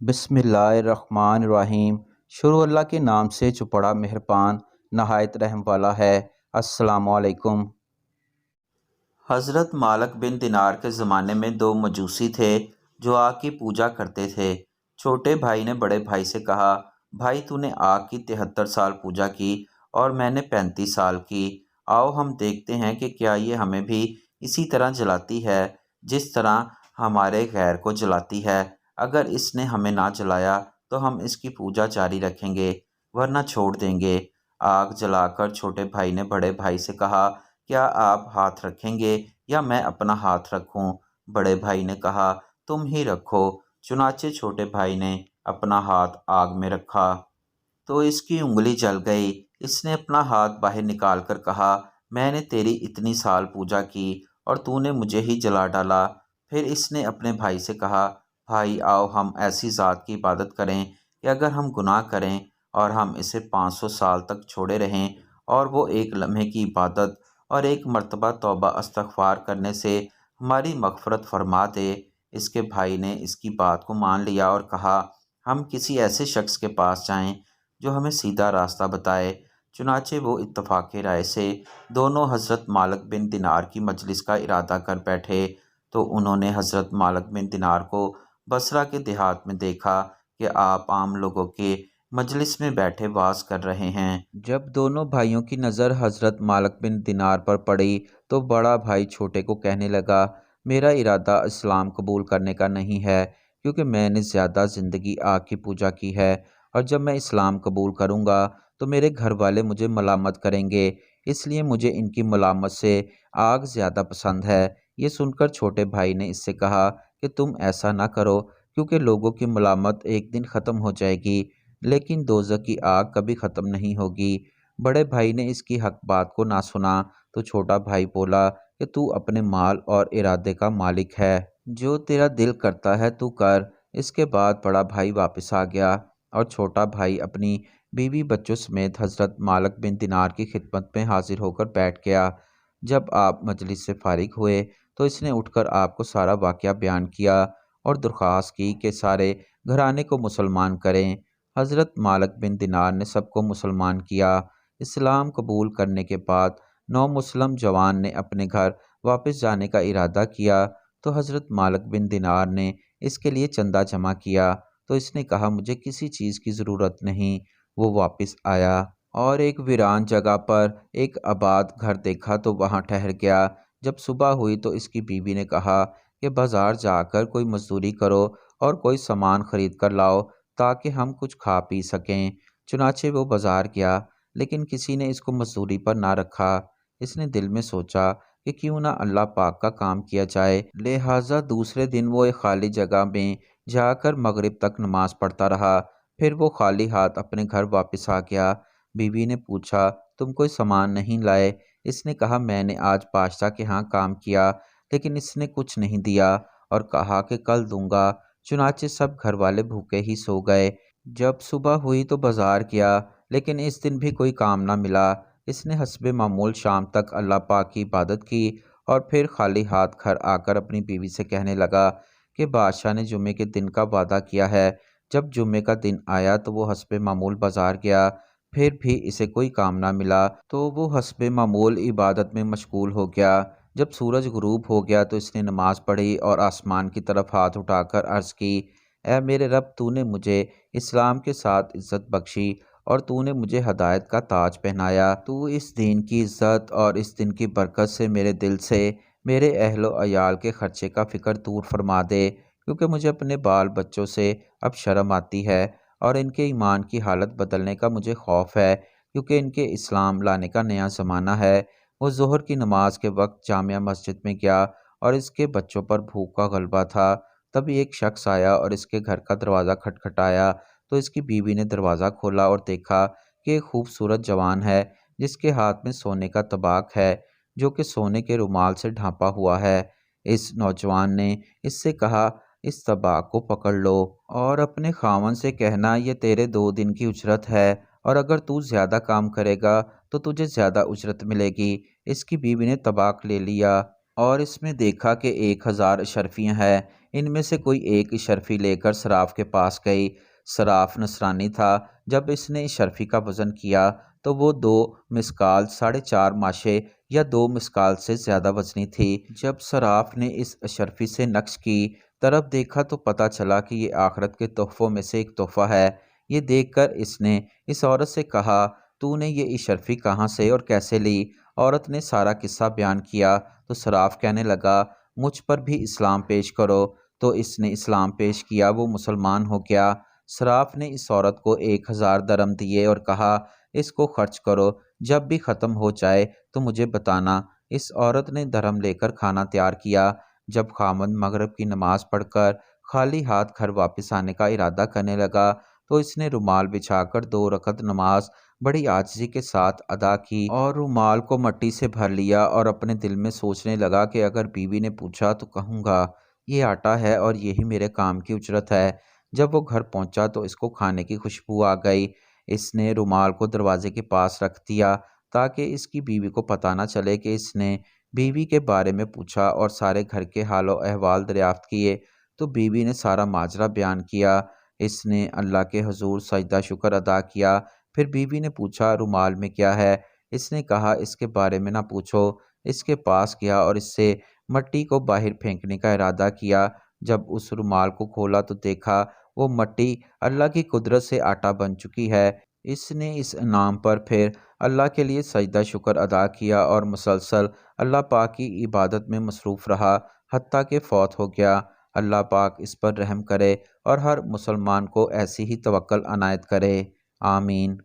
بسم اللہ الرحمن الرحیم۔ شروع اللہ کے نام سے جو بڑا مہربان نہایت رحم والا ہے۔ السلام علیکم۔ حضرت مالک بن دینار کے زمانے میں دو مجوسی تھے جو آگ کی پوجا کرتے تھے۔ چھوٹے بھائی نے بڑے بھائی سے کہا، بھائی تو نے آگ کی 73 سال پوجا کی اور میں نے 35 سال کی۔ آؤ ہم دیکھتے ہیں کہ کیا یہ ہمیں بھی اسی طرح جلاتی ہے جس طرح ہمارے غیر کو جلاتی ہے۔ اگر اس نے ہمیں نہ جلایا تو ہم اس کی پوجا جاری رکھیں گے ورنہ چھوڑ دیں گے۔ آگ جلا کر چھوٹے بھائی نے بڑے بھائی سے کہا، کیا آپ ہاتھ رکھیں گے یا میں اپنا ہاتھ رکھوں؟ بڑے بھائی نے کہا، تم ہی رکھو۔ چنانچہ چھوٹے بھائی نے اپنا ہاتھ آگ میں رکھا تو اس کی انگلی جل گئی۔ اس نے اپنا ہاتھ باہر نکال کر کہا، میں نے تیری اتنی سال پوجا کی اور تو نے مجھے ہی جلا ڈالا۔ پھر اس نے اپنے بھائی سے کہا، بھائی آؤ ہم ایسی ذات کی عبادت کریں کہ اگر ہم گناہ کریں اور ہم اسے 500 سال تک چھوڑے رہیں اور وہ ایک لمحے کی عبادت اور ایک مرتبہ توبہ استغفار کرنے سے ہماری مغفرت فرما دے۔ اس کے بھائی نے اس کی بات کو مان لیا اور کہا، ہم کسی ایسے شخص کے پاس جائیں جو ہمیں سیدھا راستہ بتائے۔ چنانچہ وہ اتفاق رائے سے دونوں حضرت مالک بن دینار کی مجلس کا ارادہ کر بیٹھے۔ تو انہوں نے حضرت مالک بن دینار کو بصرہ کے دیہات میں دیکھا کہ آپ عام لوگوں کے مجلس میں بیٹھے واعظ کر رہے ہیں۔ جب دونوں بھائیوں کی نظر حضرت مالک بن دینار پر پڑی تو بڑا بھائی چھوٹے کو کہنے لگا، میرا ارادہ اسلام قبول کرنے کا نہیں ہے، کیونکہ میں نے زیادہ زندگی آگ کی پوجا کی ہے، اور جب میں اسلام قبول کروں گا تو میرے گھر والے مجھے ملامت کریں گے، اس لیے مجھے ان کی ملامت سے آگ زیادہ پسند ہے۔ یہ سن کر چھوٹے بھائی نے اس سے کہا کہ تم ایسا نہ کرو، کیونکہ لوگوں کی ملامت ایک دن ختم ہو جائے گی، لیکن دوزخ کی آگ کبھی ختم نہیں ہوگی۔ بڑے بھائی نے اس کی حق بات کو نہ سنا تو چھوٹا بھائی بولا کہ تو اپنے مال اور ارادے کا مالک ہے، جو تیرا دل کرتا ہے تو کر۔ اس کے بعد بڑا بھائی واپس آ گیا اور چھوٹا بھائی اپنی بیوی بچوں سمیت حضرت مالک بن دینار کی خدمت میں حاضر ہو کر بیٹھ گیا۔ جب آپ مجلس سے فارغ ہوئے تو اس نے اٹھ کر آپ کو سارا واقعہ بیان کیا اور درخواست کی کہ سارے گھرانے کو مسلمان کریں۔ حضرت مالک بن دینار نے سب کو مسلمان کیا۔ اسلام قبول کرنے کے بعد نومسلم جوان نے اپنے گھر واپس جانے کا ارادہ کیا تو حضرت مالک بن دینار نے اس کے لیے چندہ جمع کیا تو اس نے کہا، مجھے کسی چیز کی ضرورت نہیں۔ وہ واپس آیا اور ایک ویران جگہ پر ایک آباد گھر دیکھا تو وہاں ٹھہر گیا۔ جب صبح ہوئی تو اس کی بیوی نے کہا کہ بازار جا کر کوئی مزدوری کرو اور کوئی سامان خرید کر لاؤ تاکہ ہم کچھ کھا پی سکیں۔ چنانچہ وہ بازار گیا، لیکن کسی نے اس کو مزدوری پر نہ رکھا۔ اس نے دل میں سوچا کہ کیوں نہ اللہ پاک کا کام کیا جائے، لہٰذا دوسرے دن وہ ایک خالی جگہ میں جا کر مغرب تک نماز پڑھتا رہا۔ پھر وہ خالی ہاتھ اپنے گھر واپس آ گیا۔ بیوی نے پوچھا، تم کوئی سامان نہیں لائے؟ اس نے کہا، میں نے آج بادشاہ کے ہاں کام کیا لیکن اس نے کچھ نہیں دیا اور کہا کہ کل دوں گا۔ چنانچہ سب گھر والے بھوکے ہی سو گئے۔ جب صبح ہوئی تو بازار گیا، لیکن اس دن بھی کوئی کام نہ ملا۔ اس نے حسب معمول شام تک اللہ پاک کی عبادت کی اور پھر خالی ہاتھ گھر آ کر اپنی بیوی سے کہنے لگا کہ بادشاہ نے جمعے کے دن کا وعدہ کیا ہے۔ جب جمعے کا دن آیا تو وہ حسب معمول بازار گیا، پھر بھی اسے کوئی کام نہ ملا تو وہ حسب معمول عبادت میں مشغول ہو گیا۔ جب سورج غروب ہو گیا تو اس نے نماز پڑھی اور آسمان کی طرف ہاتھ اٹھا کر عرض کی، اے میرے رب، تو نے مجھے اسلام کے ساتھ عزت بخشی اور تو نے مجھے ہدایت کا تاج پہنایا۔ تو اس دین کی عزت اور اس دن کی برکت سے میرے دل سے میرے اہل و عیال کے خرچے کا فکر دور فرما دے، کیونکہ مجھے اپنے بال بچوں سے اب شرم آتی ہے اور ان کے ایمان کی حالت بدلنے کا مجھے خوف ہے، کیونکہ ان کے اسلام لانے کا نیا زمانہ ہے۔ وہ ظہر کی نماز کے وقت جامع مسجد میں گیا اور اس کے بچوں پر بھوک کا غلبہ تھا۔ تبھی ایک شخص آیا اور اس کے گھر کا دروازہ کھٹکھٹایا تو اس کی بیوی نے دروازہ کھولا اور دیکھا کہ ایک خوبصورت جوان ہے جس کے ہاتھ میں سونے کا طباق ہے، جو کہ سونے کے رومال سے ڈھانپا ہوا ہے۔ اس نوجوان نے اس سے کہا، اس طباق کو پکڑ لو اور اپنے خاوند سے کہنا یہ تیرے 2 دن کی اجرت ہے، اور اگر تو زیادہ کام کرے گا تو تجھے زیادہ اجرت ملے گی۔ اس کی بیوی نے طباق لے لیا اور اس میں دیکھا کہ 1000 اشرفیاں ہیں۔ ان میں سے کوئی ایک اشرفی لے کر صراف کے پاس گئی۔ صراف نصرانی تھا۔ جب اس نے اشرفی کا وزن کیا تو وہ 2 مسکال 4.5 ماشے یا 2 مسکال سے زیادہ وزنی تھی۔ جب صراف نے اس اشرفی سے نقش کی طرف دیکھا تو پتہ چلا کہ یہ آخرت کے تحفوں میں سے ایک تحفہ ہے۔ یہ دیکھ کر اس نے اس عورت سے کہا، تو نے یہ اشرفی کہاں سے اور کیسے لی؟ عورت نے سارا قصہ بیان کیا تو صراف کہنے لگا، مجھ پر بھی اسلام پیش کرو۔ تو اس نے اسلام پیش کیا، وہ مسلمان ہو گیا۔ صراف نے اس عورت کو 1000 درم دیے اور کہا، اس کو خرچ کرو، جب بھی ختم ہو جائے تو مجھے بتانا۔ اس عورت نے درم لے کر کھانا تیار کیا۔ جب خاوند مغرب کی نماز پڑھ کر خالی ہاتھ گھر واپس آنے کا ارادہ کرنے لگا تو اس نے رومال بچھا کر 2 رکعت نماز بڑی عاجزی کے ساتھ ادا کی اور رومال کو مٹی سے بھر لیا اور اپنے دل میں سوچنے لگا کہ اگر بیوی نے پوچھا تو کہوں گا یہ آٹا ہے اور یہی میرے کام کی اجرت ہے۔ جب وہ گھر پہنچا تو اس کو کھانے کی خوشبو آ گئی۔ اس نے رومال کو دروازے کے پاس رکھ دیا تاکہ اس کی بیوی کو پتہ نہ چلے کہ اس نے بیوی کے بارے میں پوچھا اور سارے گھر کے حال و احوال دریافت کیے۔ تو بیوی نے سارا ماجرا بیان کیا۔ اس نے اللہ کے حضور سجدہ شکر ادا کیا۔ پھر بیوی نے پوچھا، رومال میں کیا ہے؟ اس نے کہا، اس کے بارے میں نہ پوچھو۔ اس کے پاس گیا اور اس سے مٹی کو باہر پھینکنے کا ارادہ کیا۔ جب اس رومال کو کھولا تو دیکھا وہ مٹی اللہ کی قدرت سے آٹا بن چکی ہے۔ اس نے اس انعام پر پھر اللہ کے لیے سجدہ شکر ادا کیا اور مسلسل اللہ پاک کی عبادت میں مصروف رہا حتیٰ کہ فوت ہو گیا۔ اللہ پاک اس پر رحم کرے اور ہر مسلمان کو ایسی ہی توکل عنایت کرے، آمین۔